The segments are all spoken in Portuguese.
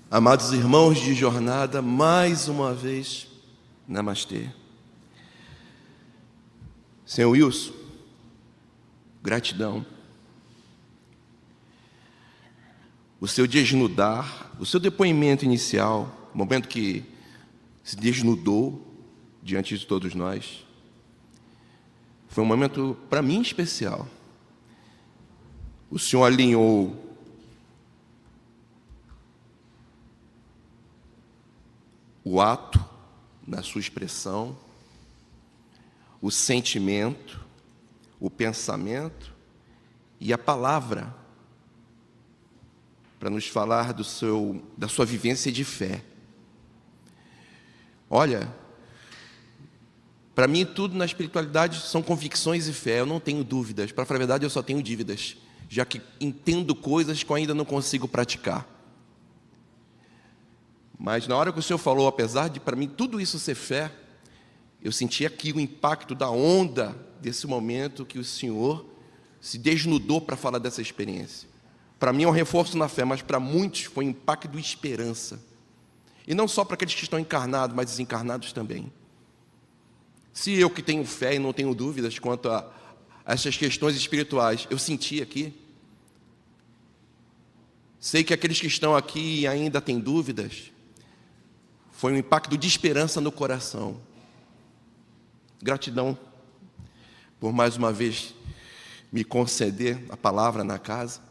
Amados irmãos de jornada, mais uma vez, namastê. Senhor Wilson, gratidão. O seu desnudar, o seu depoimento inicial, o momento que se desnudou diante de todos nós, foi um momento, para mim, especial. O Senhor alinhou o ato na sua expressão, o sentimento, o pensamento e a palavra para nos falar da sua vivência de fé. Olha, para mim tudo na espiritualidade são convicções e fé, eu não tenho dúvidas. Para falar a verdade, eu só tenho dívidas, já que entendo coisas que eu ainda não consigo praticar. Mas na hora que o Senhor falou, apesar de para mim tudo isso ser fé, eu senti aqui o impacto da onda desse momento que o Senhor se desnudou para falar dessa experiência. Para mim é um reforço na fé, mas para muitos foi um impacto de esperança. E não só para aqueles que estão encarnados, mas desencarnados também. Se eu que tenho fé e não tenho dúvidas quanto a essas questões espirituais, eu senti aqui, sei que aqueles que estão aqui e ainda têm dúvidas, foi um impacto de esperança no coração. Gratidão por mais uma vez me conceder a palavra na casa.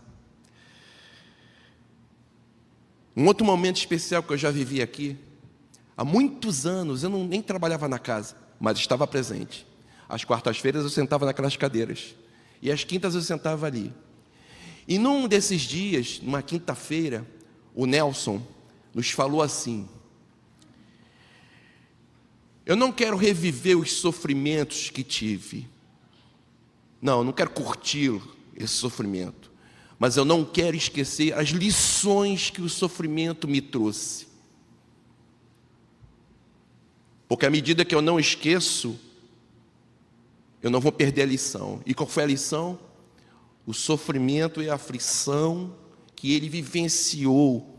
Um outro momento especial que eu já vivi aqui, há muitos anos, eu nem trabalhava na casa, mas estava presente. Às quartas-feiras eu sentava naquelas cadeiras, e às quintas eu sentava ali. E num desses dias, numa quinta-feira, o Nelson nos falou assim: eu não quero reviver os sofrimentos que tive. Não quero curtir esse sofrimento. Mas eu não quero esquecer as lições que o sofrimento me trouxe. Porque à medida que eu não esqueço, eu não vou perder a lição. E qual foi a lição? O sofrimento e a aflição que ele vivenciou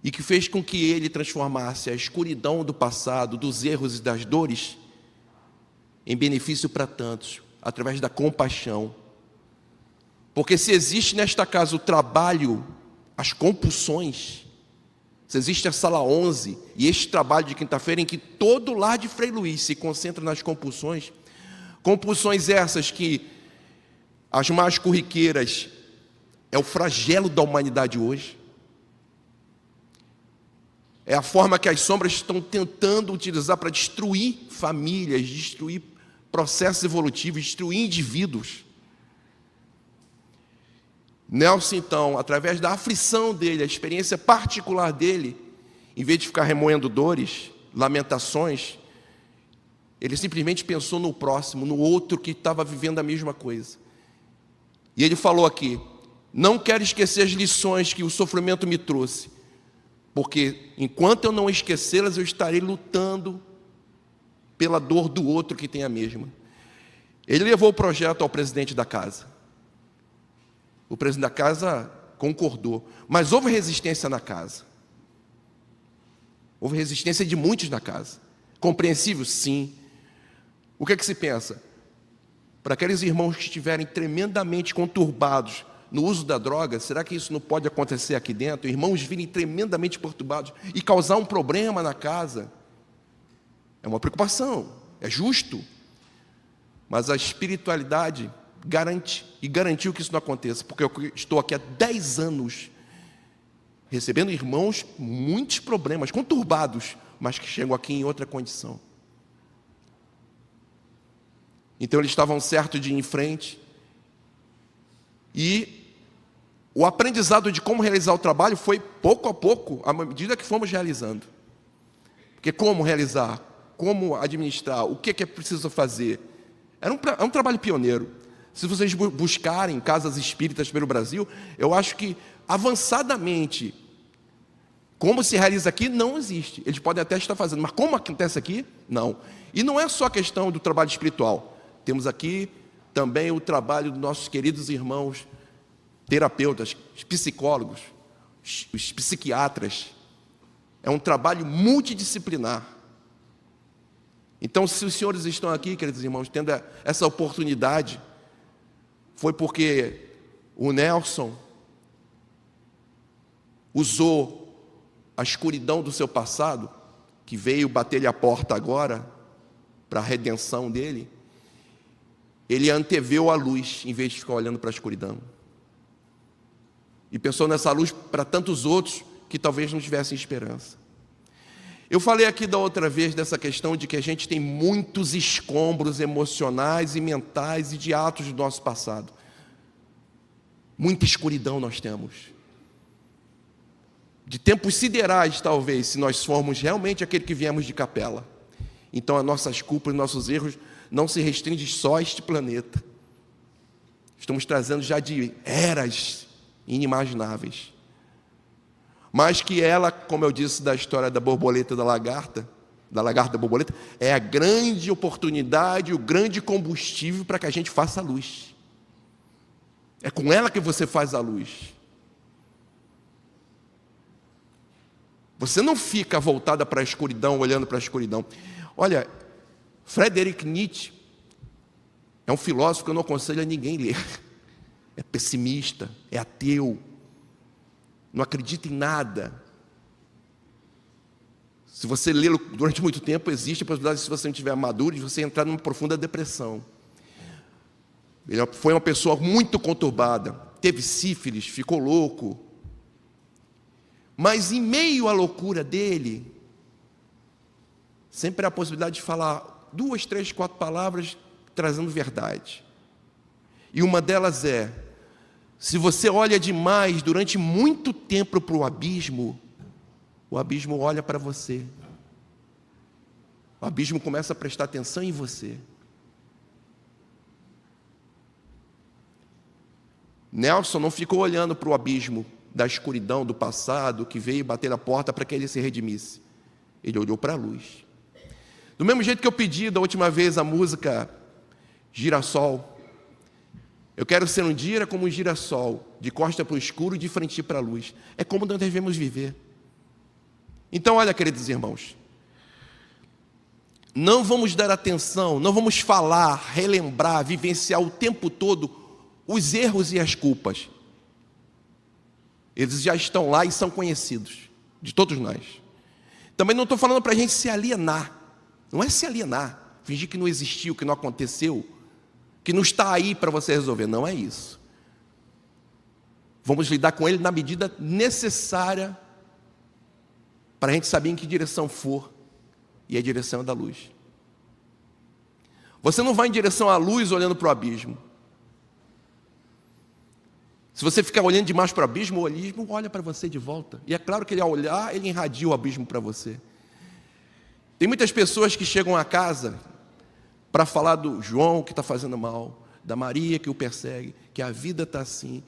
e que fez com que ele transformasse a escuridão do passado, dos erros e das dores, em benefício para tantos, através da compaixão. Porque se existe nesta casa o trabalho, as compulsões, se existe a sala 11 e este trabalho de quinta-feira em que todo lar de Frei Luís se concentra nas compulsões, compulsões essas que as mais corriqueiras é o flagelo da humanidade hoje, é a forma que as sombras estão tentando utilizar para destruir famílias, destruir processos evolutivos, destruir indivíduos. Nelson, então, através da aflição dele, a experiência particular dele, em vez de ficar remoendo dores, lamentações, ele simplesmente pensou no próximo, no outro que estava vivendo a mesma coisa. E ele falou aqui: não quero esquecer as lições que o sofrimento me trouxe, porque enquanto eu não esquecê-las, eu estarei lutando pela dor do outro que tem a mesma. Ele levou o projeto ao presidente da casa. O presidente da casa concordou, mas houve resistência na casa. Houve resistência de muitos na casa. Compreensível? Sim. O que é que se pensa? Para aqueles irmãos que estiverem tremendamente conturbados no uso da droga, será que isso não pode acontecer aqui dentro? Irmãos virem tremendamente perturbados e causar um problema na casa? É uma preocupação, é justo. Mas a espiritualidade garante e garantiu que isso não aconteça, porque eu estou aqui há 10 anos recebendo irmãos com muitos problemas, conturbados, mas que chegam aqui em outra condição. Então eles estavam certos de ir em frente, e o aprendizado de como realizar o trabalho foi pouco a pouco, à medida que fomos realizando. Porque como realizar, como administrar, o que é preciso fazer, é um trabalho pioneiro. Se vocês buscarem casas espíritas pelo Brasil, eu acho que avançadamente, como se realiza aqui, não existe. Eles podem até estar fazendo, mas como acontece aqui, não. E não é só a questão do trabalho espiritual. Temos aqui também o trabalho dos nossos queridos irmãos terapeutas, os psicólogos, os psiquiatras, É um trabalho multidisciplinar. Então, se os senhores estão aqui, queridos irmãos, tendo essa oportunidade, foi porque o Nelson usou a escuridão do seu passado, que veio bater-lhe a porta agora, para a redenção dele. Ele anteveu a luz, em vez de ficar olhando para a escuridão. E pensou nessa luz para tantos outros que talvez não tivessem esperança. Eu falei aqui da outra vez dessa questão de que a gente tem muitos escombros emocionais e mentais e de atos do nosso passado. Muita escuridão nós temos. De tempos siderais, talvez, se nós formos realmente aquele que viemos de Capela. Então, as nossas culpas, nossos erros não se restringem só a este planeta. Estamos trazendo já de eras inimagináveis. Mas que ela, como eu disse da história da borboleta da lagarta borboleta, é a grande oportunidade, o grande combustível para que a gente faça a luz. É com ela que você faz a luz. Você não fica voltada para a escuridão, olhando para a escuridão. Olha, Friedrich Nietzsche é um filósofo que eu não aconselho a ninguém ler. É pessimista, é ateu, não acredita em nada. Se você lê-lo durante muito tempo, existe a possibilidade, se você não estiver maduro, de você entrar numa profunda depressão. Ele foi uma pessoa muito conturbada, teve sífilis, ficou louco. Mas em meio à loucura dele, sempre há a possibilidade de falar 2, 3, 4 palavras trazendo verdade. E uma delas é: se você olha demais durante muito tempo para o abismo olha para você. O abismo começa a prestar atenção em você. Nelson não ficou olhando para o abismo da escuridão do passado que veio bater na porta para que ele se redimisse. Ele olhou para a luz. Do mesmo jeito que eu pedi da última vez a música Girassol, eu quero ser um dia como um girassol, de costa para o escuro e de frente para a luz. É como nós devemos viver. Então, olha, queridos irmãos, não vamos dar atenção, não vamos falar, relembrar, vivenciar o tempo todo os erros e as culpas. Eles já estão lá e são conhecidos de todos nós. Também não estou falando para a gente se alienar. Não é se alienar, fingir que não existiu, que não aconteceu, que não está aí para você resolver. Não é isso. Vamos lidar com ele na medida necessária para a gente saber em que direção for, e a direção é da luz. Você não vai em direção à luz olhando para o abismo. Se você ficar olhando demais para o abismo olha para você de volta. E é claro que ele, ao olhar, ele irradia o abismo para você. Tem muitas pessoas que chegam a casa para falar do João que está fazendo mal, da Maria que o persegue, que a vida está assim,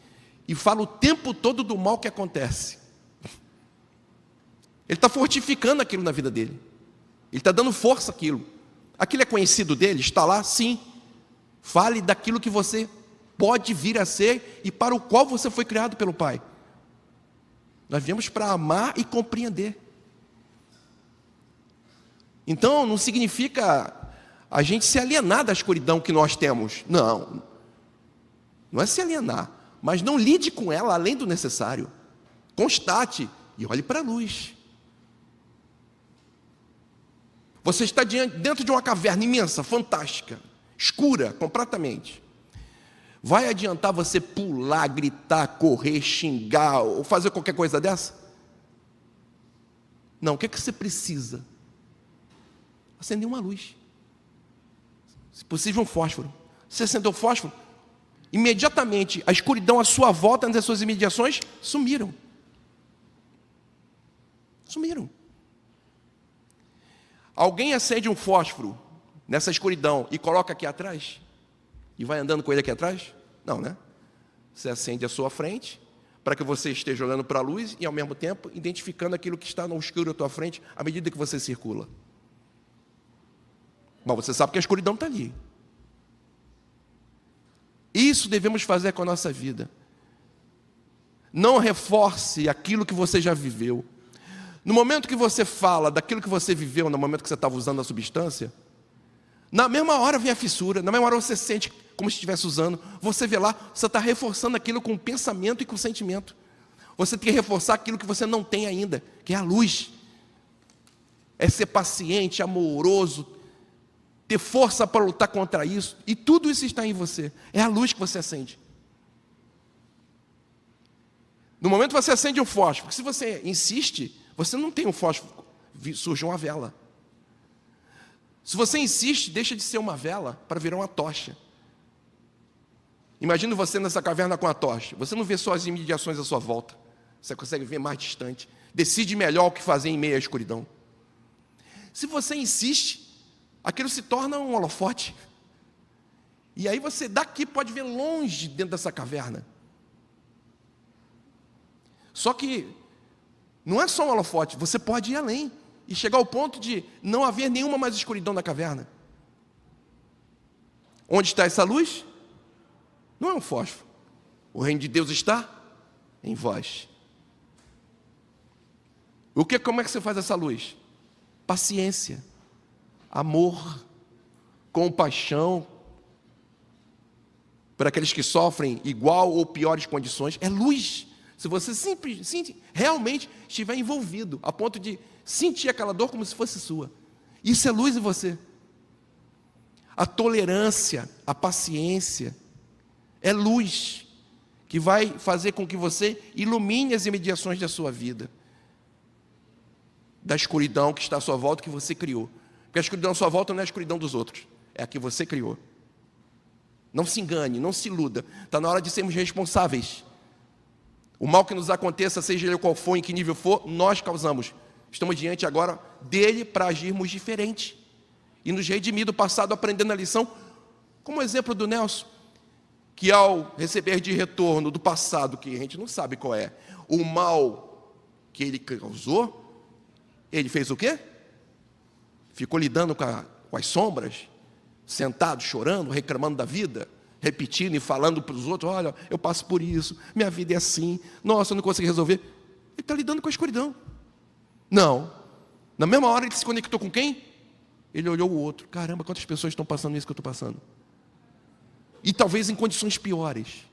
e fala o tempo todo do mal que acontece. Ele está fortificando aquilo na vida dele. Ele está dando força àquilo. Aquilo é conhecido dele? Está lá? Sim. Fale daquilo que você pode vir a ser e para o qual você foi criado pelo Pai. Nós viemos para amar e compreender. Então, não significa a gente se alienar da escuridão que nós temos. Não. Não é se alienar, mas não lide com ela além do necessário. Constate e olhe para a luz. Você está dentro de uma caverna imensa, fantástica, escura completamente. Vai adiantar você pular, gritar, correr, xingar ou fazer qualquer coisa dessa? Não, o que é que você precisa? Acender uma luz. Se possível, um fósforo. Você acendeu o fósforo, imediatamente a escuridão à sua volta, nas suas imediações, sumiram. Sumiram. Alguém acende um fósforo nessa escuridão e coloca aqui atrás? E vai andando com ele aqui atrás? Não, né? Você acende à sua frente, para que você esteja olhando para a luz e, ao mesmo tempo, identificando aquilo que está no escuro à tua frente, à medida que você circula. Bom, você sabe que a escuridão está ali. Isso devemos fazer com a nossa vida. Não reforce aquilo que você já viveu. No momento que você fala daquilo que você viveu, no momento que você estava usando a substância, na mesma hora vem a fissura, na mesma hora você sente como se estivesse usando, você vê lá, você está reforçando aquilo com pensamento e com sentimento. Você tem que reforçar aquilo que você não tem ainda, que é a luz. É ser paciente, amoroso, ter força para lutar contra isso, e tudo isso está em você. É a luz que você acende. No momento que você acende um fósforo, porque se você insiste, você não tem um fósforo, surge uma vela. Se você insiste, deixa de ser uma vela para virar uma tocha. Imagina você nessa caverna com a tocha. Você não vê só as imediações à sua volta. Você consegue ver mais distante. Decide melhor o que fazer em meio à escuridão. Se você insiste, aquilo se torna um holofote. E aí você daqui pode ver longe dentro dessa caverna. Só que não é só um holofote, você pode ir além e chegar ao ponto de não haver nenhuma mais escuridão na caverna. Onde está essa luz? Não é um fósforo. O reino de Deus está em vós. Como é que você faz essa luz? Paciência, amor, compaixão para aqueles que sofrem igual ou piores condições. É luz. Se você realmente estiver envolvido, a ponto de sentir aquela dor como se fosse sua. Isso é luz em você. A tolerância, a paciência, é luz que vai fazer com que você ilumine as imediações da sua vida, da escuridão que está à sua volta, que você criou. Porque a escuridão à sua volta não é a escuridão dos outros, é a que você criou. Não se engane, não se iluda. Está na hora de sermos responsáveis. O mal que nos aconteça, seja ele qual for, em que nível for, nós causamos. Estamos diante agora dele para agirmos diferente e nos redimir do passado, aprendendo a lição, como o exemplo do Nelson, que ao receber de retorno do passado, que a gente não sabe qual é, o mal que ele causou, ele fez o quê? Ficou lidando com as sombras, sentado, chorando, reclamando da vida, repetindo e falando para os outros, olha, eu passo por isso, minha vida é assim, nossa, eu não consegui resolver. Ele está lidando com a escuridão. Não. Na mesma hora ele se conectou com quem? Ele olhou o outro. Caramba, quantas pessoas estão passando isso que eu estou passando? E talvez em condições piores.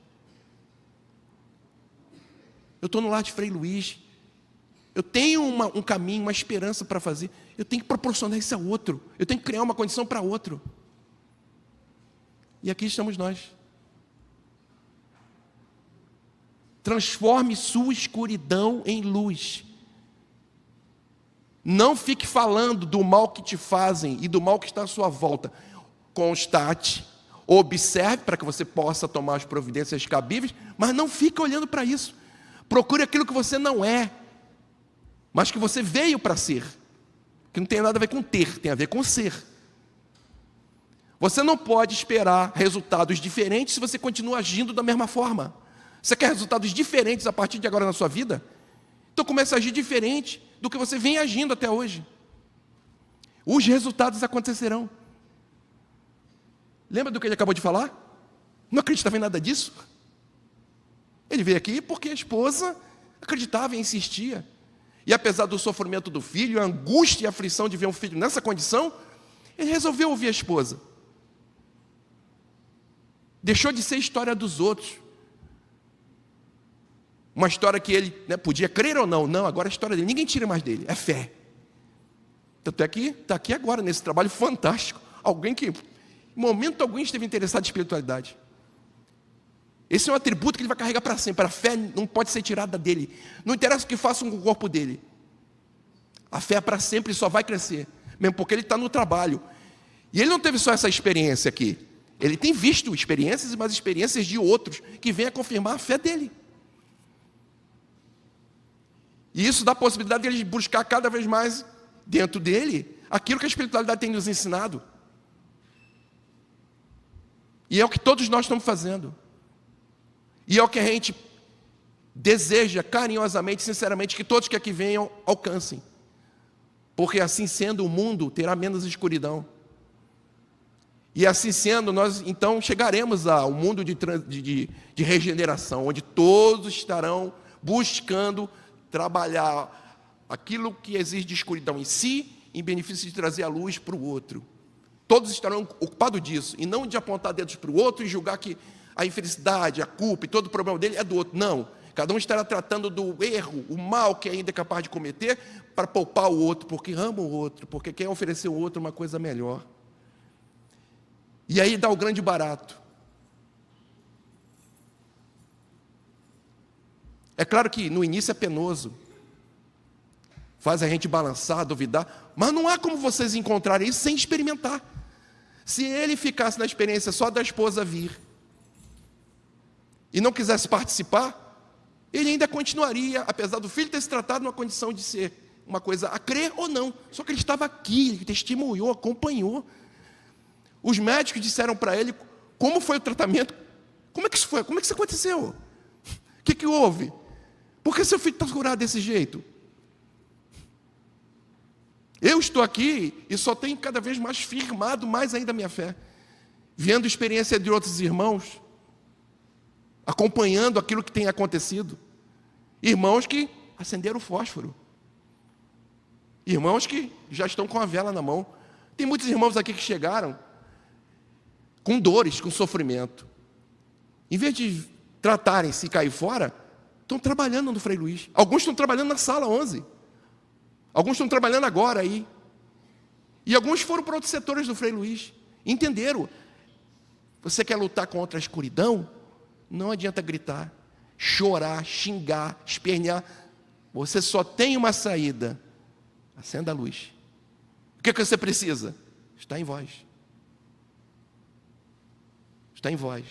Eu estou no lar de Frei Luís. Eu tenho um caminho, uma esperança para fazer. Eu tenho que proporcionar isso a outro. Eu tenho que criar uma condição para outro. E aqui estamos nós. Transforme sua escuridão em luz. Não fique falando do mal que te fazem e do mal que está à sua volta. Constate, observe para que você possa tomar as providências cabíveis, mas não fique olhando para isso. Procure aquilo que você não é, mas que você veio para ser. Que não tem nada a ver com ter, tem a ver com ser. Você não pode esperar resultados diferentes se você continua agindo da mesma forma. Você quer resultados diferentes a partir de agora na sua vida? Então comece a agir diferente do que você vem agindo até hoje. Os resultados acontecerão. Lembra do que ele acabou de falar? Não acreditava em nada disso. Ele veio aqui porque a esposa acreditava e insistia. E apesar do sofrimento do filho, a angústia e a aflição de ver um filho nessa condição, ele resolveu ouvir a esposa. Deixou de ser história dos outros. Uma história que ele podia crer ou não. Não, agora é a história dele. Ninguém tira mais dele. É fé. Tanto é que está aqui agora, nesse trabalho fantástico. Alguém que, em momento algum, esteve interessado em espiritualidade. Esse é um atributo que ele vai carregar para sempre. A fé não pode ser tirada dele. Não interessa o que façam com o corpo dele. A fé é para sempre e só vai crescer. Mesmo porque ele está no trabalho. E ele não teve só essa experiência aqui. Ele tem visto experiências e mais experiências de outros que vêm a confirmar a fé dele. E isso dá a possibilidade de ele buscar cada vez mais dentro dele aquilo que a espiritualidade tem nos ensinado. E é o que todos nós estamos fazendo. E é o que a gente deseja carinhosamente, sinceramente, que todos que aqui venham alcancem. Porque assim sendo, o mundo terá menos escuridão. E assim sendo, nós então chegaremos ao mundo de regeneração, onde todos estarão buscando trabalhar aquilo que existe de escuridão em si, em benefício de trazer a luz para o outro. Todos estarão ocupados disso, e não de apontar dedos para o outro e julgar que a infelicidade, a culpa e todo o problema dele é do outro. Não, cada um estará tratando do erro, o mal que ainda é capaz de cometer, para poupar o outro, porque ama o outro, porque quer oferecer ao outro uma coisa melhor. E aí dá o grande barato. É claro que no início é penoso, faz a gente balançar, duvidar, mas não há como vocês encontrarem isso sem experimentar. Se ele ficasse na experiência só da esposa vir e não quisesse participar, ele ainda continuaria, apesar do filho ter se tratado numa condição de ser uma coisa a crer ou não, só que ele estava aqui, ele testemunhou, acompanhou. Os médicos disseram para ele como foi o tratamento, como é que isso foi, como é que isso aconteceu? O que houve? Por que seu filho está curado desse jeito? Eu estou aqui e só tenho cada vez mais firmado mais ainda a minha fé, vendo a experiência de outros irmãos, acompanhando aquilo que tem acontecido. Irmãos que acenderam o fósforo, irmãos que já estão com a vela na mão. Tem muitos irmãos aqui que chegaram com dores, com sofrimento. Em vez de tratarem-se e cair fora, estão trabalhando no Frei Luís. Alguns estão trabalhando na sala 11. Alguns estão trabalhando agora aí. E alguns foram para outros setores do Frei Luís. Entenderam? Você quer lutar contra a escuridão? Não adianta gritar, chorar, xingar, espernear. Você só tem uma saída. Acenda a luz. O que você precisa? Está em vós. Está em vós.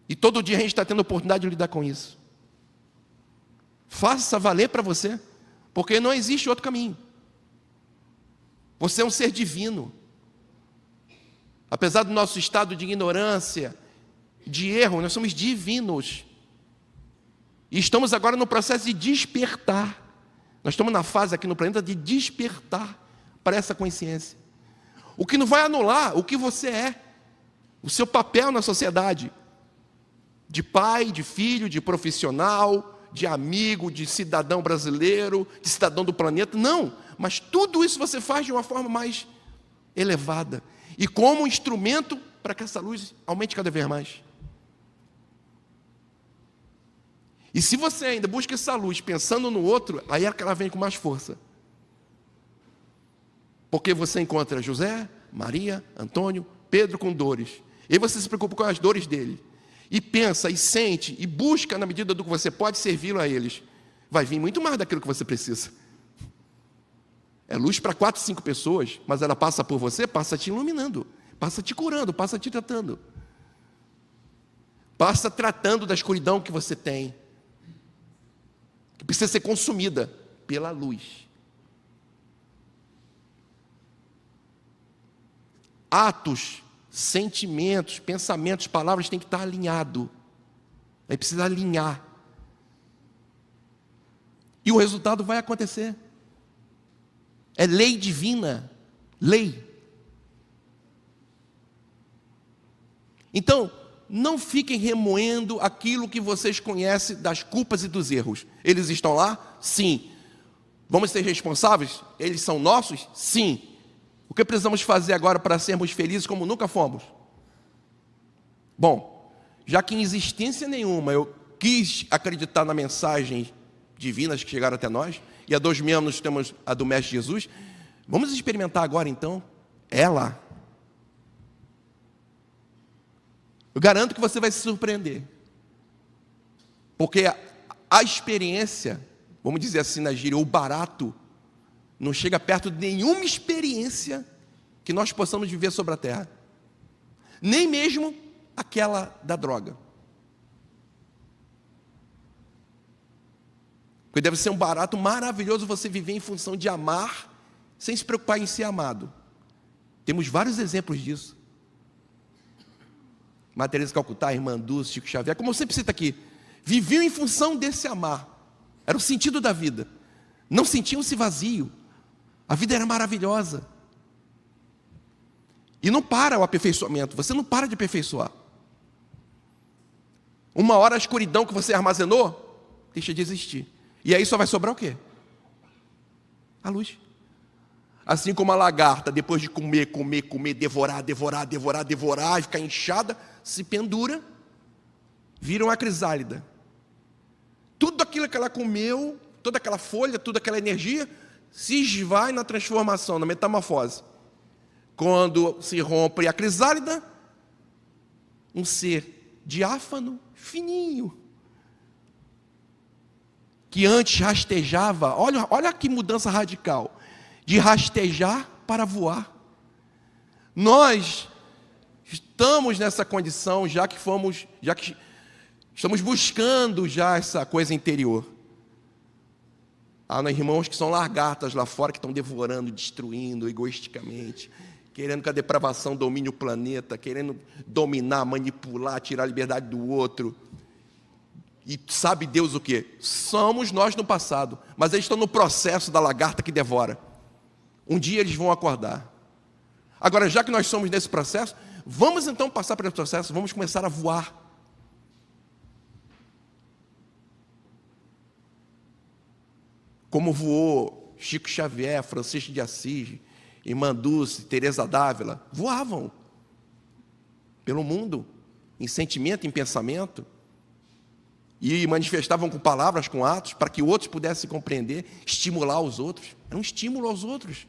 E todo dia a gente está tendo a oportunidade de lidar com isso. Faça valer para você, porque não existe outro caminho. Você é um ser divino. Apesar do nosso estado de ignorância, de erro, nós somos divinos. E estamos agora no processo de despertar. Nós estamos na fase aqui no planeta de despertar para essa consciência. O que não vai anular o que você é, o seu papel na sociedade, de pai, de filho, de profissional, de amigo, de cidadão brasileiro, de cidadão do planeta. Não, mas tudo isso você faz de uma forma mais elevada e como um instrumento para que essa luz aumente cada vez mais. E se você ainda busca essa luz pensando no outro, aí é que ela vem com mais força. Porque você encontra José, Maria, Antônio, Pedro com dores. E você se preocupa com as dores dele. E pensa, e sente, e busca na medida do que você pode servi-lo a eles. Vai vir muito mais daquilo que você precisa. É luz para 4, 5 pessoas, mas ela passa por você, passa te iluminando, passa te curando, passa te tratando. Passa tratando da escuridão que você tem, que precisa ser consumida pela luz. Atos, sentimentos, pensamentos, palavras têm que estar alinhados. Aí precisa alinhar. E o resultado vai acontecer. É lei divina. Lei. Então, não fiquem remoendo aquilo que vocês conhecem das culpas e dos erros. Eles estão lá? Sim. Vamos ser responsáveis? Eles são nossos? Sim. O que precisamos fazer agora para sermos felizes como nunca fomos? Bom, já que em existência nenhuma eu quis acreditar na mensagem divinas que chegaram até nós, e há 2.000 anos temos a do Mestre Jesus, vamos experimentar agora então ela. Eu garanto que você vai se surpreender. Porque a experiência, vamos dizer assim na gíria, o barato, não chega perto de nenhuma experiência que nós possamos viver sobre a terra. Nem mesmo aquela da droga. Porque deve ser um barato maravilhoso você viver em função de amar, sem se preocupar em ser amado. Temos vários exemplos disso. Madre Teresa de Calcutá, Irmã Dulce, Chico Xavier, como eu sempre cito aqui, viviam em função desse amar. Era o sentido da vida. Não sentiam-se vazio. A vida era maravilhosa. E não para o aperfeiçoamento, você não para de aperfeiçoar. Uma hora a escuridão que você armazenou deixa de existir. E aí só vai sobrar o quê? A luz. Assim como a lagarta, depois de comer, devorar, e ficar inchada, se pendura, vira uma crisálida. Tudo aquilo que ela comeu, toda aquela folha, toda aquela energia, se esvai na transformação, na metamorfose. Quando se rompe a crisálida, um ser diáfano, fininho, que antes rastejava, olha que mudança radical, de rastejar para voar. Nós estamos nessa condição, já que estamos buscando já essa coisa interior. Há irmãos que são lagartas lá fora, que estão devorando, destruindo egoisticamente, querendo que a depravação domine o planeta, querendo dominar, manipular, tirar a liberdade do outro. E sabe Deus o quê? Somos nós no passado, mas eles estão no processo da lagarta que devora. Um dia eles vão acordar. Agora, já que nós somos nesse processo, vamos então passar por esse processo, vamos começar a voar. Como voou Chico Xavier, Francisco de Assis, Irmã Dulce, Teresa d'Ávila, voavam pelo mundo, em sentimento, em pensamento, e manifestavam com palavras, com atos, para que outros pudessem compreender, estimular os outros. Era um estímulo aos outros,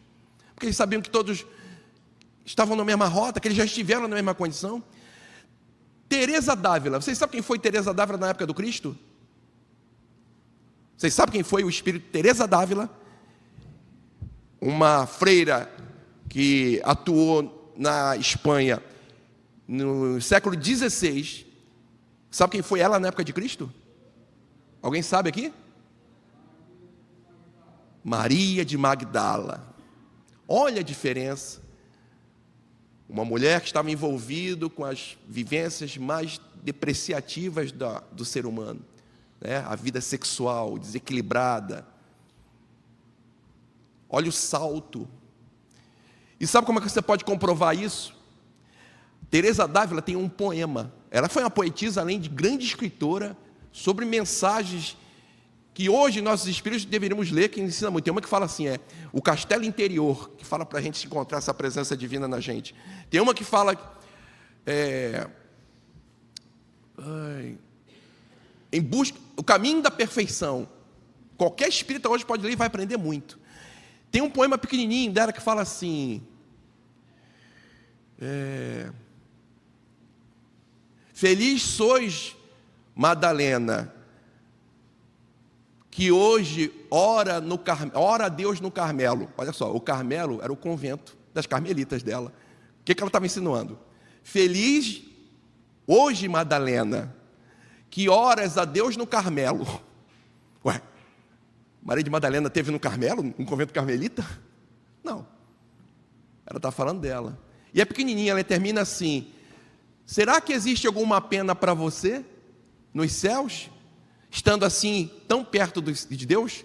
porque eles sabiam que todos estavam na mesma rota, que eles já estiveram na mesma condição. Teresa d'Ávila, vocês sabem quem foi Teresa d'Ávila na época do Cristo? Vocês sabem quem foi o espírito Teresa d'Ávila? Uma freira que atuou na Espanha no século XVI. Sabe quem foi ela na época de Cristo? Alguém sabe aqui? Maria de Magdala. Olha a diferença. Uma mulher que estava envolvida com as vivências mais depreciativas do ser humano, né? A vida sexual desequilibrada. Olha o salto. E sabe como é que você pode comprovar isso? Teresa d'Ávila tem um poema. Ela foi uma poetisa, além de grande escritora, sobre mensagens que hoje nossos espíritos deveríamos ler, que ensina muito. Tem uma que fala assim, o castelo interior, que fala para a gente encontrar essa presença divina na gente. Tem uma que fala, em busca, o caminho da perfeição. Qualquer espírita hoje pode ler e vai aprender muito. Tem um poema pequenininho dela que fala assim, feliz sois, Madalena, que hoje ora a Deus no Carmelo. Olha só, o Carmelo era o convento das carmelitas dela. O que ela estava insinuando? Feliz hoje, Madalena, que oras a Deus no Carmelo. Ué, Maria de Madalena teve no Carmelo, um convento carmelita? Não. Ela está falando dela. E é pequenininha, ela termina assim, será que existe alguma pena para você nos céus, estando assim tão perto de Deus?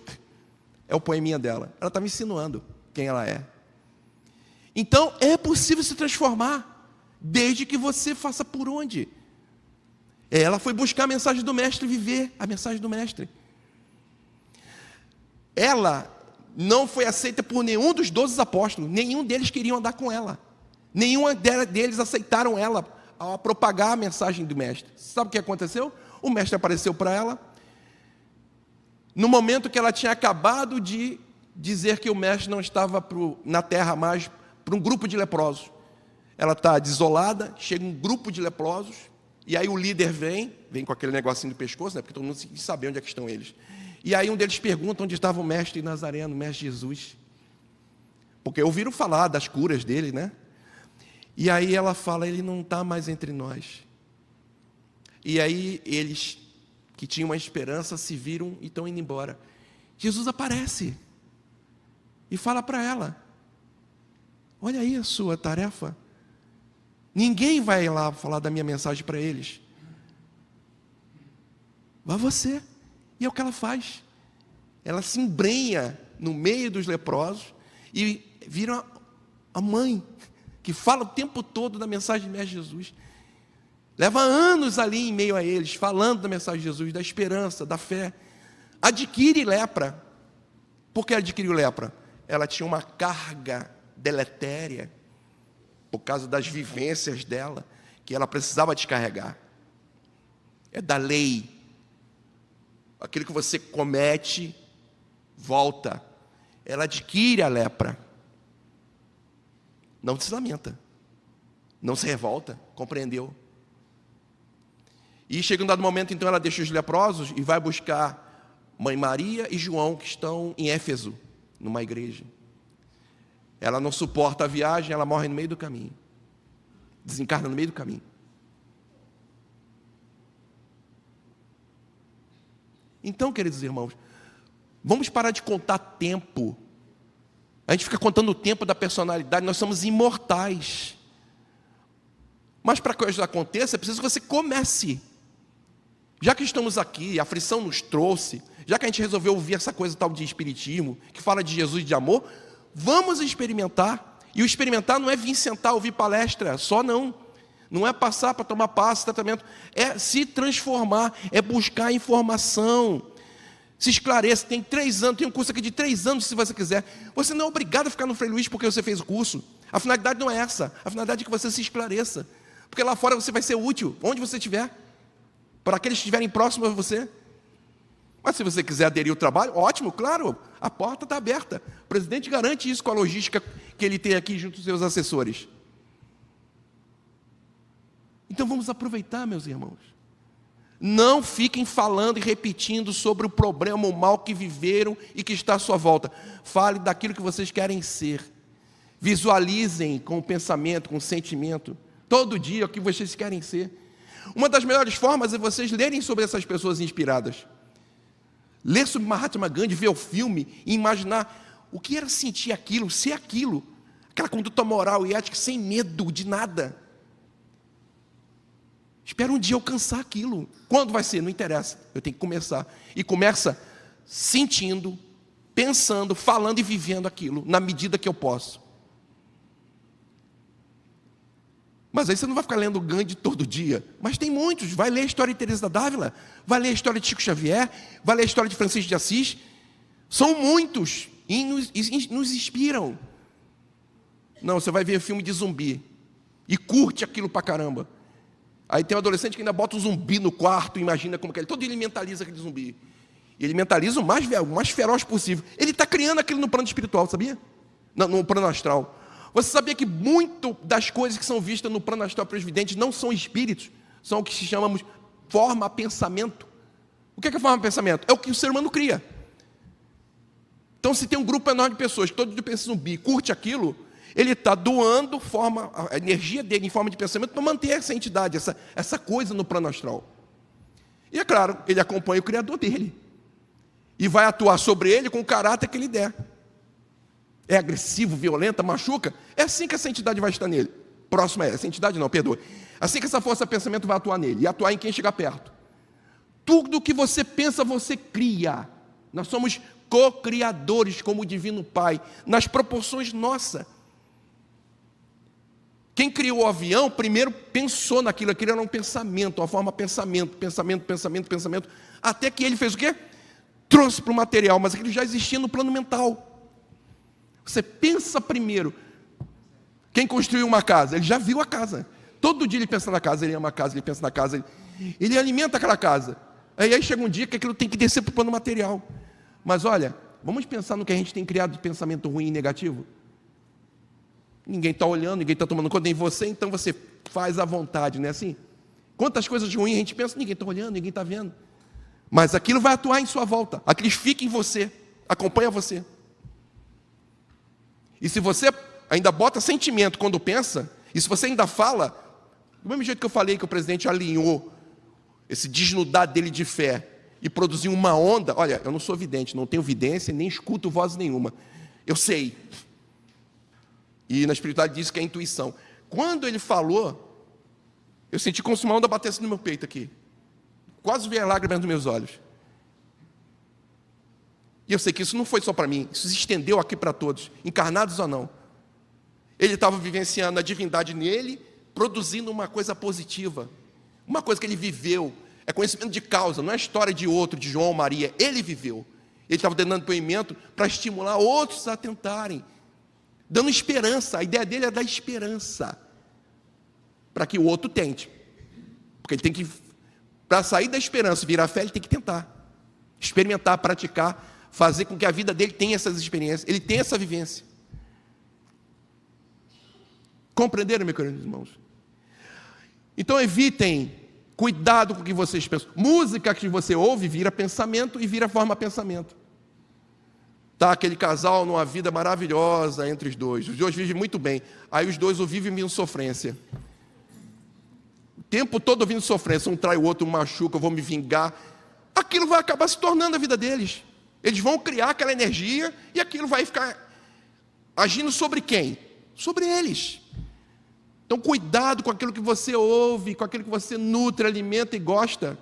É o poeminha dela. Ela está me insinuando quem ela é. Então é possível se transformar, desde que você faça por onde. Ela foi buscar a mensagem do mestre, viver a mensagem do mestre. Ela não foi aceita por nenhum dos 12 apóstolos, nenhum deles queriam andar com ela, nenhum deles aceitaram ela a propagar a mensagem do mestre. Sabe o que aconteceu? O mestre apareceu para ela, no momento que ela tinha acabado de dizer que o mestre não estava na terra mais, para um grupo de leprosos. Ela está desolada, chega um grupo de leprosos, e aí o líder vem com aquele negocinho no pescoço, né, porque todo mundo sabe onde é que estão eles. E aí um deles pergunta onde estava o mestre Nazareno, o mestre Jesus. Porque ouviram falar das curas dele, né? E aí ela fala, ele não está mais entre nós. E aí eles, que tinham uma esperança, se viram e estão indo embora. Jesus aparece e fala para ela, olha aí a sua tarefa. Ninguém vai lá falar da minha mensagem para eles. Vai você. E é o que ela faz. Ela se embrenha no meio dos leprosos e vira a mãe que fala o tempo todo da mensagem de Mestre Jesus. Leva anos ali em meio a eles, falando da mensagem de Jesus, da esperança, da fé. Adquire lepra. Por que adquiriu lepra? Ela tinha uma carga deletéria, por causa das vivências dela, que ela precisava descarregar. É da lei. Aquilo que você comete, volta. Ela adquire a lepra. Não se lamenta. Não se revolta. Compreendeu? E chega um dado momento, então, ela deixa os leprosos e vai buscar Mãe Maria e João, que estão em Éfeso, numa igreja. Ela não suporta a viagem, ela morre no meio do caminho. Desencarna no meio do caminho. Então, queridos irmãos, vamos parar de contar tempo. A gente fica contando o tempo da personalidade, nós somos imortais. Mas para que isso aconteça, é preciso que você comece. Já que estamos aqui, a aflição nos trouxe, já que a gente resolveu ouvir essa coisa tal de espiritismo, que fala de Jesus e de amor, vamos experimentar. E o experimentar não é vir sentar, ouvir palestra, só não. Não é passar para tomar passe, tratamento. É se transformar, é buscar informação. Se esclareça, tem 3 anos, tem um curso aqui de 3 anos, se você quiser. Você não é obrigado a ficar no Frei Luís porque você fez o curso. A finalidade não é essa. A finalidade é que você se esclareça. Porque lá fora você vai ser útil, onde você estiver. Para aqueles que estiverem próximos a você. Mas se você quiser aderir ao trabalho, ótimo, claro, a porta está aberta. O presidente garante isso com a logística que ele tem aqui junto aos seus assessores. Então vamos aproveitar, meus irmãos. Não fiquem falando e repetindo sobre o problema, o mal que viveram e que está à sua volta. Fale daquilo que vocês querem ser. Visualizem com o pensamento, com o sentimento, todo dia o que vocês querem ser. Uma das melhores formas é vocês lerem sobre essas pessoas inspiradas. Ler sobre Mahatma Gandhi, ver o filme e imaginar o que era sentir aquilo, ser aquilo. Aquela conduta moral e ética sem medo de nada. Espero um dia alcançar aquilo. Quando vai ser? Não interessa. Eu tenho que começar. E começa sentindo, pensando, falando e vivendo aquilo, na medida que eu posso. Mas aí você não vai ficar lendo Gandhi todo dia. Mas tem muitos. Vai ler a história de Teresa d'Ávila, vai ler a história de Chico Xavier, vai ler a história de Francisco de Assis. São muitos e nos inspiram. Não, você vai ver filme de zumbi e curte aquilo pra caramba. Aí tem um adolescente que ainda bota um zumbi no quarto, imagina como que ele... Todo ele mentaliza aquele zumbi. E ele mentaliza o mais feroz possível. Ele está criando aquilo no plano espiritual, sabia? No plano astral. Você sabia que muito das coisas que são vistas no plano astral para os videntes não são espíritos, são o que chamamos forma pensamento. O que é forma pensamento? É o que o ser humano cria. Então, se tem um grupo enorme de pessoas que todo dia pensa em zumbi, curte aquilo, ele está doando a energia dele em forma de pensamento para manter essa entidade, essa coisa no plano astral. E é claro, ele acompanha o Criador dele. E vai atuar sobre ele com o caráter que ele der. É agressivo, violenta, machuca. É assim que essa entidade vai estar nele. Próxima essa entidade não, perdoe. Assim que essa força de pensamento vai atuar nele. E atuar em quem chegar perto. Tudo que você pensa, você cria. Nós somos co-criadores como o Divino Pai. Nas proporções nossas. Quem criou o avião, primeiro pensou naquilo. Aquilo era um pensamento, uma forma pensamento. Até que ele fez o quê? Trouxe para o material. Mas aquilo já existia no plano mental. Você pensa primeiro. Quem construiu uma casa? Ele já viu a casa. Todo dia ele pensa na casa, ele ama a casa, ele pensa na casa. Ele alimenta aquela casa. Aí chega um dia que aquilo tem que descer para o plano material. Mas olha, vamos pensar no que a gente tem criado de pensamento ruim e negativo? Ninguém está olhando, ninguém está tomando conta, nem você, então você faz à vontade, não é assim? Quantas coisas ruins a gente pensa, ninguém está olhando, ninguém está vendo. Mas aquilo vai atuar em sua volta. Aquilo fica em você, acompanha você. E se você ainda bota sentimento quando pensa, e se você ainda fala, do mesmo jeito que eu falei que o presidente alinhou esse desnudar dele de fé e produziu uma onda, olha, eu não sou vidente, não tenho vidência, nem escuto voz nenhuma. Eu sei. E na espiritualidade diz que é intuição. Quando ele falou, eu senti como se uma onda batesse no meu peito aqui. Quase veio a lágrima dos meus olhos. E eu sei que isso não foi só para mim, isso se estendeu aqui para todos, encarnados ou não. Ele estava vivenciando a divindade nele, produzindo uma coisa positiva. uma coisa que ele viveu, é conhecimento de causa, não é história de outro, de João ou Maria, ele viveu. Ele estava dando depoimento para estimular outros a tentarem, dando esperança. A ideia dele é dar esperança, para que o outro tente. Porque ele tem que, para sair da esperança e virar fé, ele tem que tentar, experimentar, praticar, fazer com que a vida dele tenha essas experiências, ele tenha essa vivência. Compreenderam, meus queridos irmãos? Então evitem, cuidado com o que vocês pensam. Música que você ouve vira pensamento e vira forma pensamento. Tá aquele casal numa vida maravilhosa entre os dois vivem muito bem, aí os dois o vivem ouvindo sofrência. O tempo todo ouvindo sofrência, um trai o outro, um machuca, eu vou me vingar. Aquilo vai acabar se tornando a vida deles. Eles vão criar aquela energia e aquilo vai ficar agindo sobre quem? Sobre eles. Então, cuidado com aquilo que você ouve, com aquilo que você nutre, alimenta e gosta.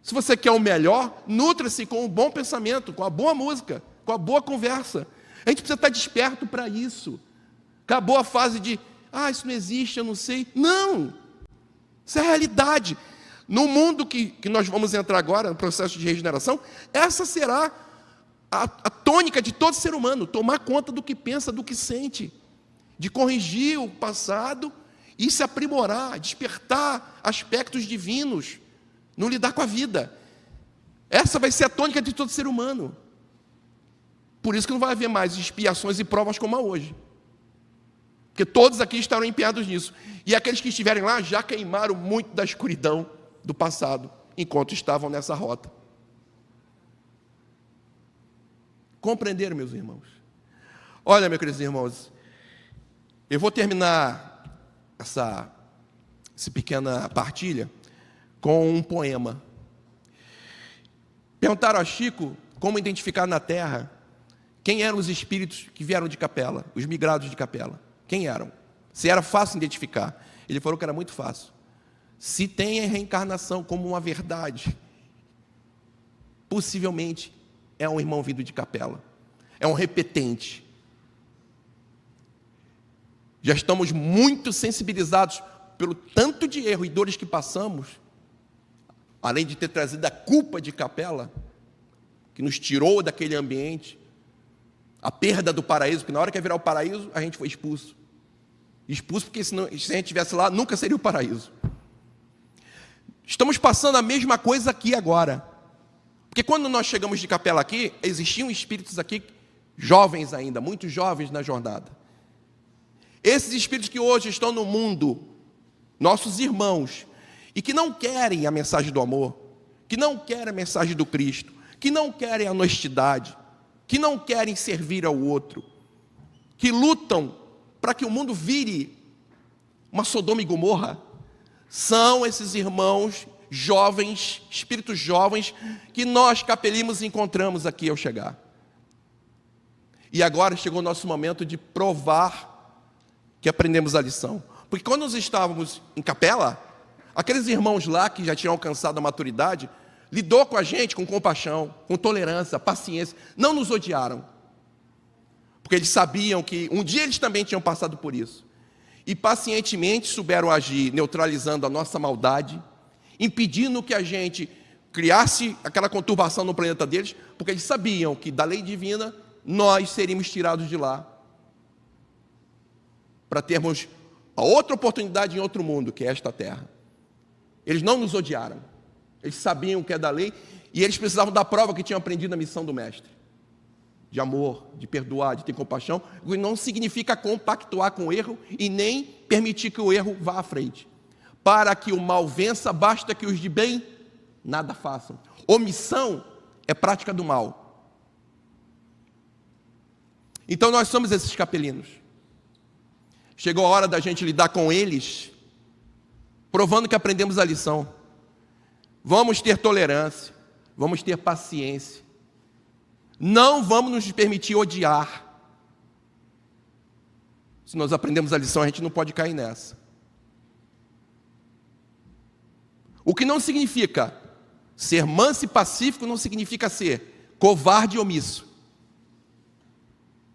Se você quer o melhor, nutra-se com um bom pensamento, com a boa música, com a boa conversa. A gente precisa estar desperto para isso. Acabou a fase de, isso não existe, eu não sei. Não! Isso é a realidade. No mundo que nós vamos entrar agora, no processo de regeneração, essa será a tônica de todo ser humano, tomar conta do que pensa, do que sente, de corrigir o passado e se aprimorar, despertar aspectos divinos no lidar com a vida. Essa vai ser a tônica de todo ser humano. Por isso que não vai haver mais expiações e provas como a hoje. Porque todos aqui estarão empenhados nisso. E aqueles que estiverem lá já queimaram muito da escuridão do passado, enquanto estavam nessa rota. Compreenderam, meus irmãos? Olha, meus queridos irmãos, eu vou terminar essa pequena partilha com um poema. Perguntaram a Chico como identificar na terra quem eram os espíritos que vieram de Capela, os migrados de Capela. Quem eram? Se era fácil identificar. Ele falou que era muito fácil. Se tem a reencarnação como uma verdade, possivelmente é um irmão vindo de Capela. É um repetente. Já estamos muito sensibilizados pelo tanto de erro e dores que passamos, além de ter trazido a culpa de Capela, que nos tirou daquele ambiente, a perda do paraíso, porque na hora que ia virar o paraíso, a gente foi expulso. Expulso porque se a gente estivesse lá, nunca seria o paraíso. Estamos passando a mesma coisa aqui agora. Porque quando nós chegamos de Capela aqui, existiam espíritos aqui, jovens ainda, muito jovens na jornada. Esses espíritos que hoje estão no mundo, nossos irmãos, e que não querem a mensagem do amor, que não querem a mensagem do Cristo, que não querem a honestidade, que não querem servir ao outro, que lutam para que o mundo vire uma Sodoma e Gomorra, são esses irmãos jovens, espíritos jovens, que nós capelimos e encontramos aqui ao chegar. E agora chegou o nosso momento de provar que aprendemos a lição. Porque quando nós estávamos em Capela, aqueles irmãos lá que já tinham alcançado a maturidade, lidou com a gente com compaixão, com tolerância, paciência, não nos odiaram. Porque eles sabiam que um dia eles também tinham passado por isso. E pacientemente souberam agir, neutralizando a nossa maldade, impedindo que a gente criasse aquela conturbação no planeta deles, porque eles sabiam que da lei divina nós seríamos tirados de lá, para termos a outra oportunidade em outro mundo, que é esta terra. Eles não nos odiaram, eles sabiam o que é da lei, e eles precisavam da prova que tinham aprendido na missão do Mestre, de amor, de perdoar, de ter compaixão, o que não significa compactuar com o erro, e nem permitir que o erro vá à frente. Para que o mal vença, basta que os de bem nada façam. Omissão é prática do mal. Então nós somos esses capelinos. Chegou a hora da gente lidar com eles, provando que aprendemos a lição. Vamos ter tolerância, vamos ter paciência. Não vamos nos permitir odiar. Se nós aprendemos a lição, a gente não pode cair nessa. O que não significa ser manso e pacífico, não significa ser covarde e omisso.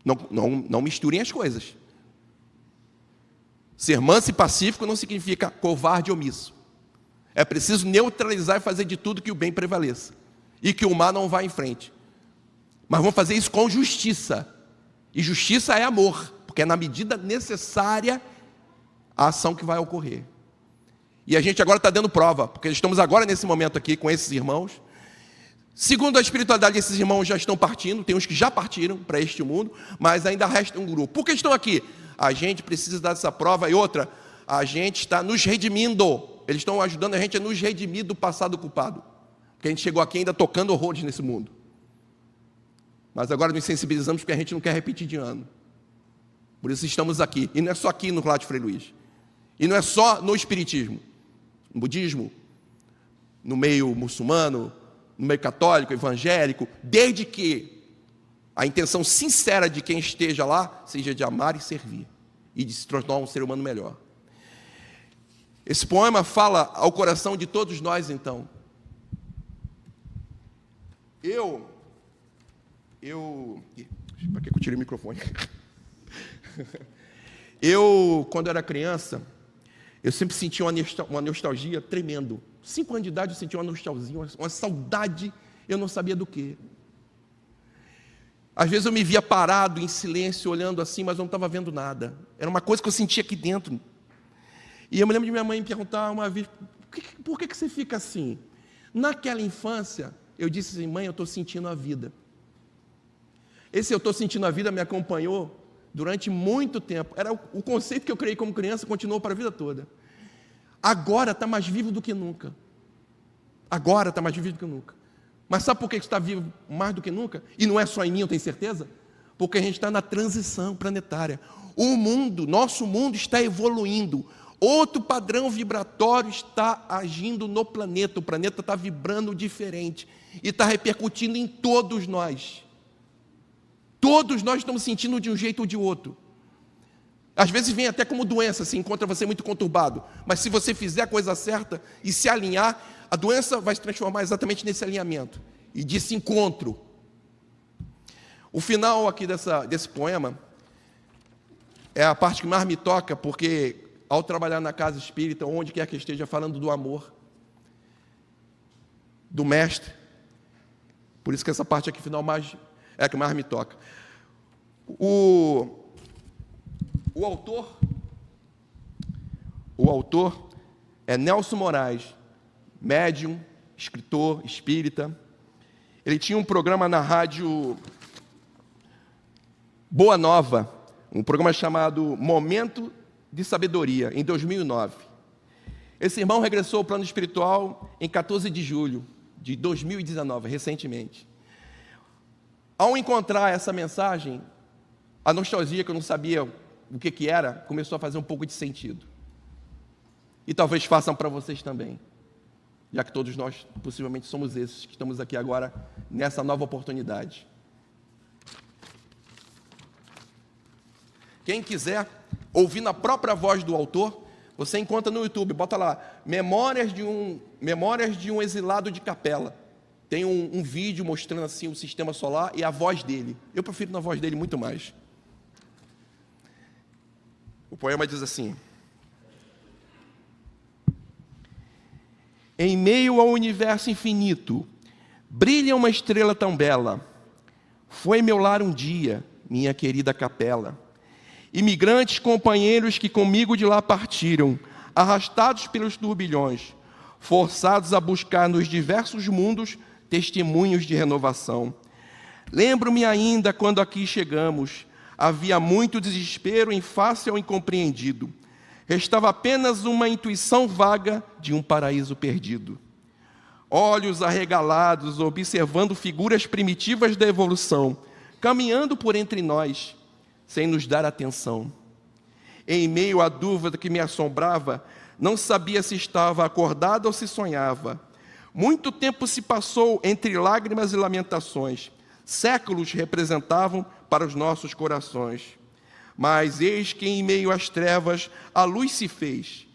Não misturem as coisas. Ser manso e pacífico não significa covarde e omisso. É preciso neutralizar e fazer de tudo que o bem prevaleça. E que o mal não vá em frente. Mas vamos fazer isso com justiça. E justiça é amor, porque é na medida necessária a ação que vai ocorrer. E a gente agora está dando prova, porque estamos agora nesse momento aqui com esses irmãos. Segundo a espiritualidade, esses irmãos já estão partindo, tem uns que já partiram para este mundo, mas ainda resta um grupo. Por que estão aqui? A gente precisa dar essa prova. E outra, a gente está nos redimindo. Eles estão ajudando a gente a nos redimir do passado culpado. Porque a gente chegou aqui ainda tocando horrores nesse mundo. Mas agora nos sensibilizamos porque a gente não quer repetir de ano. Por isso estamos aqui. E não é só aqui no Cláudio Frei Luiz. E não é só no espiritismo, no budismo, no meio muçulmano, no meio católico, evangélico, desde que a intenção sincera de quem esteja lá seja de amar e servir e de se tornar um ser humano melhor. Esse poema fala ao coração de todos nós, então. Para que eu tirei o microfone? Quando era criança, eu sempre sentia uma nostalgia tremendo. 5 anos de idade eu sentia uma nostalgia, uma saudade, eu não sabia do quê. Às vezes eu me via parado, em silêncio, olhando assim, mas eu não estava vendo nada. Era uma coisa que eu sentia aqui dentro. E eu me lembro de minha mãe me perguntar uma vez, por que você fica assim? Naquela infância, eu disse assim, mãe, eu estou sentindo a vida. Esse eu estou sentindo a vida me acompanhou durante muito tempo. Era o conceito que eu criei como criança, continuou para a vida toda. Agora está mais vivo do que nunca. Agora está mais vivo do que nunca. Mas sabe por que está vivo mais do que nunca? E não é só em mim, eu tenho certeza? Porque a gente está na transição planetária. O mundo, nosso mundo está evoluindo. Outro padrão vibratório está agindo no planeta. O planeta está vibrando diferente. E está repercutindo em todos nós. Todos nós estamos sentindo de um jeito ou de outro. Às vezes vem até como doença, se encontra você muito conturbado. Mas se você fizer a coisa certa e se alinhar, a doença vai se transformar exatamente nesse alinhamento e desse encontro. O final aqui desse poema é a parte que mais me toca, porque ao trabalhar na casa espírita, onde quer que esteja falando do amor, do mestre, por isso que essa parte aqui final é a que mais me toca. O autor é Nelson Moraes, médium, escritor, espírita. Ele tinha um programa na rádio Boa Nova, um programa chamado Momento de Sabedoria, em 2009. Esse irmão regressou ao plano espiritual em 14 de julho de 2019, recentemente. Ao encontrar essa mensagem, a nostalgia, que eu não sabia o que era, começou a fazer um pouco de sentido. E talvez façam para vocês também, já que todos nós, possivelmente, somos esses que estamos aqui agora, nessa nova oportunidade. Quem quiser ouvir na própria voz do autor, você encontra no YouTube, bota lá, Memórias de um exilado de capela. Tem um vídeo mostrando assim o sistema solar e a voz dele. Eu prefiro na voz dele muito mais. O poema diz assim: em meio ao universo infinito, brilha uma estrela tão bela. Foi meu lar um dia, minha querida capela. Imigrantes companheiros que comigo de lá partiram, arrastados pelos turbilhões, forçados a buscar nos diversos mundos testemunhos de renovação. Lembro-me ainda quando aqui chegamos, havia muito desespero em face ao incompreendido. Restava apenas uma intuição vaga de um paraíso perdido. Olhos arregalados, observando figuras primitivas da evolução, caminhando por entre nós, sem nos dar atenção. Em meio à dúvida que me assombrava, não sabia se estava acordado ou se sonhava. Muito tempo se passou entre lágrimas e lamentações. Séculos representavam para os nossos corações. Mas eis que em meio às trevas a luz se fez.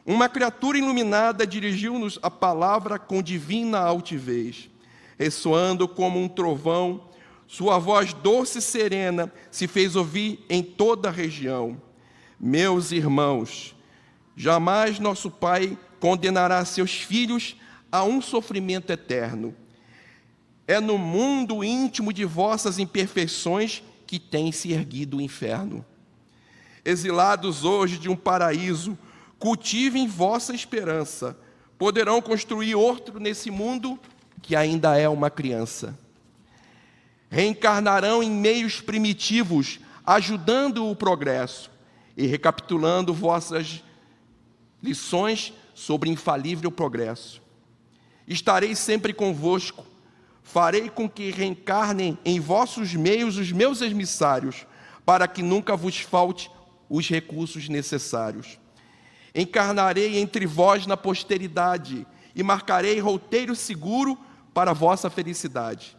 Uma criatura iluminada dirigiu-nos a palavra com divina altivez. Ressoando como um trovão, sua voz doce e serena se fez ouvir em toda a região. Meus irmãos, jamais nosso Pai condenará seus filhos a um sofrimento eterno. É no mundo íntimo de vossas imperfeições que tem se erguido o inferno. Exilados hoje de um paraíso, cultivem vossa esperança. Poderão construir outro nesse mundo que ainda é uma criança. Reencarnarão em meios primitivos, ajudando o progresso e recapitulando vossas lições sobre infalível progresso. Estarei sempre convosco, farei com que reencarnem em vossos meios os meus emissários, para que nunca vos falte os recursos necessários. Encarnarei entre vós na posteridade e marcarei roteiro seguro para a vossa felicidade.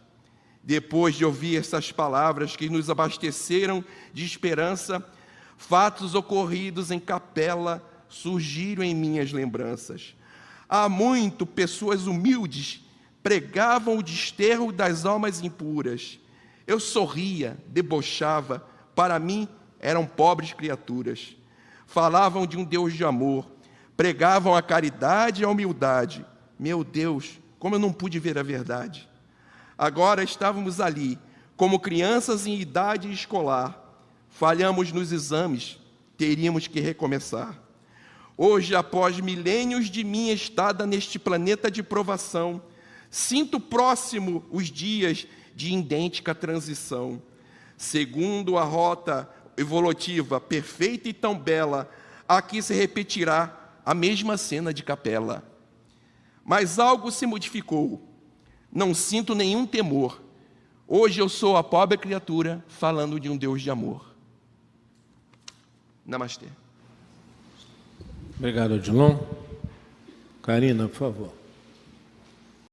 Depois de ouvir essas palavras que nos abasteceram de esperança, fatos ocorridos em capela surgiram em minhas lembranças. Há muito pessoas humildes pregavam o desterro das almas impuras. Eu sorria, debochava, para mim eram pobres criaturas. Falavam de um Deus de amor, pregavam a caridade e a humildade. Meu Deus, como eu não pude ver a verdade. Agora estávamos ali, como crianças em idade escolar. Falhamos nos exames, teríamos que recomeçar. Hoje, após milênios de minha estada neste planeta de provação, sinto próximo os dias de idêntica transição. Segundo a rota evolutiva perfeita e tão bela, aqui se repetirá a mesma cena de capela. Mas algo se modificou. Não sinto nenhum temor. Hoje eu sou a pobre criatura falando de um Deus de amor. Namastê. Obrigado, Odilon. Karina, por favor.